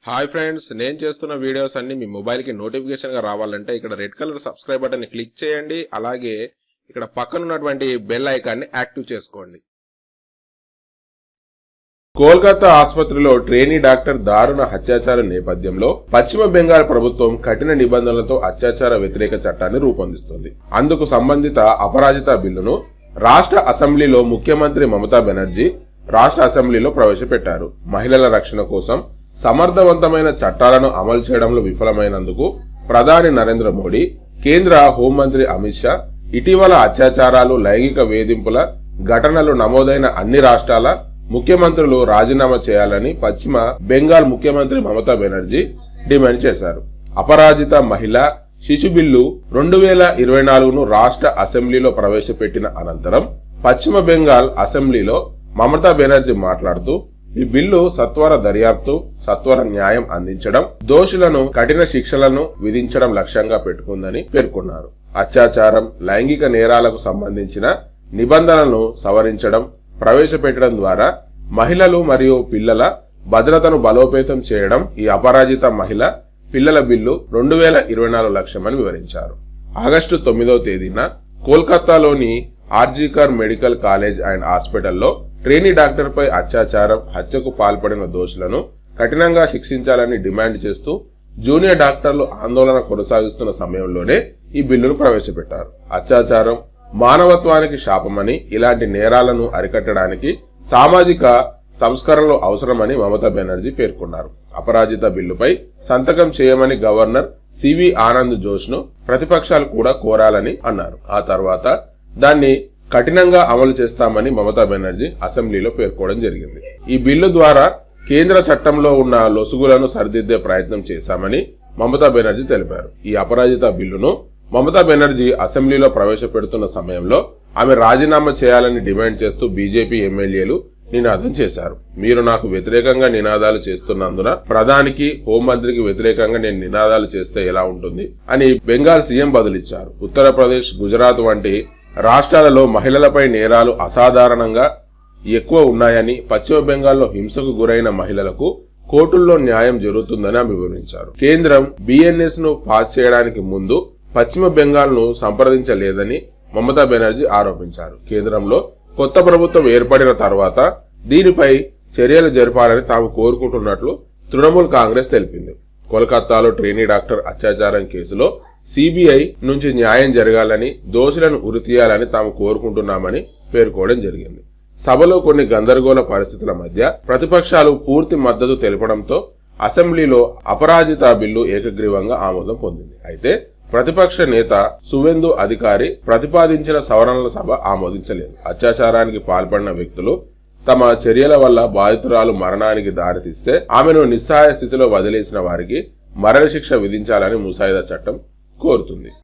Hi friends, నేను చేస్తున్న videos అన్ని మీ మొబైల్కి నోటిఫికేషన్గా రావాలంటే ఇక్కడ రెడ్ కలర్ సబ్స్క్రైబ్ బటన్ని క్లిక్ చేయండి. అలాగే ఇక్కడ పక్కన ఉన్నటువంటి బెల్ ఐకాన్ని యాక్టివ్ చేసుకోండి. కోల్కతా ఆసుపత్రిలో ట్రైనీ డాక్టర్ దారుణ అత్యాచార నేపథ్యంలో పశ్చిమ బెంగాల్ ప్రభుత్వం కఠిన నిబంధనలతో అత్యాచార వ్యతిరేక చట్టాన్ని రూపొందిస్తుంది. అందుకు సంబంధిత అపరాజిత బిల్లును రాష్ట్ర అసెంబ్లీలో ముఖ్యమంత్రి మమతా బెనర్జీ రాష్ట్ర అసెంబ్లీలో ప్రవేశపెట్టారు. మహిళల రక్షణ కోసం సమర్థవంతమైన చట్టాలను అమలు చేయడంలో విఫలమైనందుకు ప్రధాని నరేంద్ర మోడీ, కేంద్ర హోంమంత్రి అమిత్ షా ఇటీవల అత్యాచారాలు, లైంగిక వేధింపుల ఘటనలు నమోదైన అన్ని రాష్ట్రాల ముఖ్యమంత్రులు రాజీనామా చేయాలని పశ్చిమ బెంగాల్ ముఖ్యమంత్రి మమతా బెనర్జీ డిమాండ్ చేశారు. అపరాజిత మహిళా శిశు బిల్లు 2024ను రాష్ట్ర అసెంబ్లీలో ప్రవేశపెట్టిన అనంతరం పశ్చిమ బెంగాల్ అసెంబ్లీలో మమతా బెనర్జీ మాట్లాడుతూ, ఈ బిల్లు సత్వర దర్యాప్తు, సత్వర న్యాయం అందించడం, దోషులను కఠిన శిక్షలను విధించడం లక్ష్యంగా పెట్టుకుందని పేర్కొన్నారు. అత్యాచారం, లైంగిక నేరాలకు సంబంధించిన నిబంధనలను సవరించడం, ప్రవేశపెట్టడం ద్వారా మహిళలు మరియు పిల్లల భద్రతను బలోపేతం చేయడం ఈ అపరాజిత మహిళ పిల్లల బిల్లు 2024 లక్ష్యమని వివరించారు. ఆగస్టు 9వ తేదీన కోల్కతాలోని ఆర్జీకర్ మెడికల్ కాలేజ్ అండ్ హాస్పిటల్లో ట్రైనీ డాక్టర్ పై అత్యాచారం, హత్యకు పాల్పడిన దోషులను కఠినంగా శిక్షించాలని డిమాండ్ చేస్తూ జూనియర్ డాక్టర్లు ఆందోళన కొనసాగిస్తున్న సమయంలోనే ఈ బిల్లును ప్రవేశపెట్టారు. అత్యాచారం మానవత్వానికి శాపమని, ఇలాంటి నేరాలను అరికట్టడానికి సామాజిక సంస్కరణలు అవసరమని మమతా బెనర్జీ పేర్కొన్నారు. అపరాజిత బిల్లుపై సంతకం చేయమని గవర్నర్ సివి ఆనంద్ జోష్ ను ప్రతిపక్షాలు కూడా కోరాలని అన్నారు. ఆ తర్వాత దాన్ని కఠినంగా అమలు చేస్తామని మమతా బెనర్జీ అసెంబ్లీలో పేర్కోవడం జరిగింది. ఈ బిల్లు ద్వారా కేంద్ర చట్టంలో ఉన్న లొసుగులను సరిదిద్దే ప్రయత్నం చేశామని మమతా బెనర్జీ తెలిపారు. ఈ అపరాజిత బిల్లును మమతా బెనర్జీ అసెంబ్లీలో ప్రవేశపెడుతున్న సమయంలో ఆమె రాజీనామా చేయాలని డిమాండ్ చేస్తూ బీజేపీ ఎమ్మెల్యేలు నినాదం చేశారు. మీరు నాకు వ్యతిరేకంగా నినాదాలు చేస్తున్నందున ప్రధానికి, హోంమంత్రికి వ్యతిరేకంగా నేను నినాదాలు చేస్తే ఎలా ఉంటుంది అని బెంగాల్ సీఎం బదులిచ్చారు. ఉత్తరప్రదేశ్, గుజరాత్ వంటి రాష్ట్రాలలో మహిళలపై నేరాలు అసాధారణంగా ఎక్కువ ఉన్నాయని, పశ్చిమ బెంగాల్లో హింసకు గురైన మహిళలకు కోర్టుల్లో న్యాయం జరుగుతుందని ఆమె వివరించారు. కేంద్రం బిఎన్ఎస్ ను పాస్ చేయడానికి ముందు పశ్చిమ బెంగాల్ ను సంప్రదించలేదని మమతా బెనర్జీ ఆరోపించారు. కేంద్రంలో కొత్త ప్రభుత్వం ఏర్పడిన తర్వాత దీనిపై చర్యలు జరపాలని తాము కోరుకుంటున్నట్లు తృణమూల్ కాంగ్రెస్ తెలిపింది. కోల్కతాలో ట్రైనీ డాక్టర్ అత్యాచారం కేసులో సిబిఐ నుంచి న్యాయం జరగాలని, దోషులను ఉరితీయాలని తాము కోరుకుంటున్నామని పేర్కోవడం జరిగింది. సభలో కొన్ని గందరగోళ పరిస్థితుల మధ్య ప్రతిపక్షాలు పూర్తి మద్దతు తెలపడంతో అసెంబ్లీలో అపరాజిత బిల్లు ఏకగ్రీవంగా ఆమోదం పొందింది. అయితే ప్రతిపక్ష నేత సువేందు అధికారి ప్రతిపాదించిన సవరణల సభ ఆమోదించలేదు. అత్యాచారానికి పాల్పడిన వ్యక్తులు తమ చర్యల వల్ల బాధితురాలు మరణానికి దారితీస్తే ఆమెను నిస్సహాయ స్థితిలో వదిలేసిన వారికి మరణశిక్ష విధించాలని ముసాయిదా చట్టం కోరుతుంది.